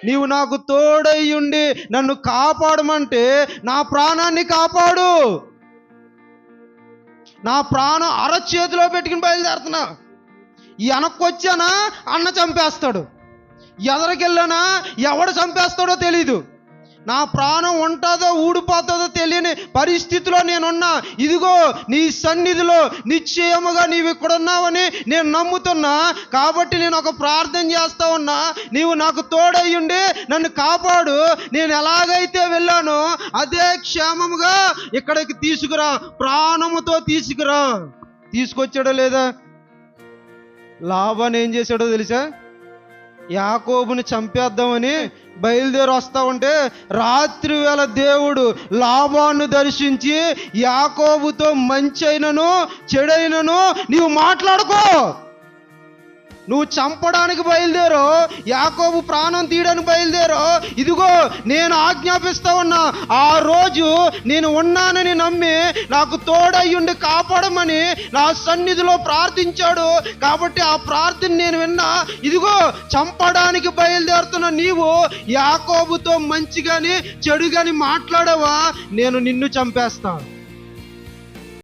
నీవు నాకు తోడయ్యుండి నన్ను కాపాడమంటే నా ప్రాణాన్ని కాపాడు. నా ప్రాణం అరచేతిలో పెట్టుకుని బయలుదేరుతున్నా. వెనక్కొచ్చానా అన్న చంపేస్తాడు, ఎదరికెళ్ళానా ఎవడు చంపేస్తాడో తెలీదు. నా ప్రాణం ఉంటుందో ఊడిపోతుందో తెలియని పరిస్థితిలో నేనున్నా. ఇదిగో నీ సన్నిధిలో నిశ్చయముగా నీవు ఇక్కడ ఉన్నావని నేను నమ్ముతున్నా. కాబట్టి నేను ఒక ప్రార్థన చేస్తా ఉన్నా, నీవు నాకు తోడయ్యుండి నన్ను కాపాడు. నేను ఎలాగైతే వెళ్ళానో అదే క్షేమముగా ఇక్కడికి తీసుకురా, ప్రాణముతో తీసుకురా. తీసుకొచ్చాడో లేదా? లాబాను ఏం చేశాడో తెలుసా? యాకోబుని చంపేద్దామని బయలుదేరి వస్తా ఉంటే రాత్రి వేళ దేవుడు లాబాను దర్శించి, యాకోబుతో మంచి అయినను చెడైనను నీవు మాట్లాడుకో. నువ్వు చంపడానికి బయలుదేరో, యాకోబు ప్రాణం తీయడానికి బయలుదేరో, ఇదిగో నేను ఆజ్ఞాపిస్తా ఉన్నా. ఆ రోజు నేను ఉన్నానని నమ్మి నాకు తోడయ్యుండి కాపాడమని నా సన్నిధిలో ప్రార్థించాడు. కాబట్టి ఆ ప్రార్థన నేను విన్నా. ఇదిగో చంపడానికి బయలుదేరుతున్న నీవు యాకోబుతో మంచిగాని చెడుగాని మాట్లాడావా, నేను నిన్ను చంపేస్తాను.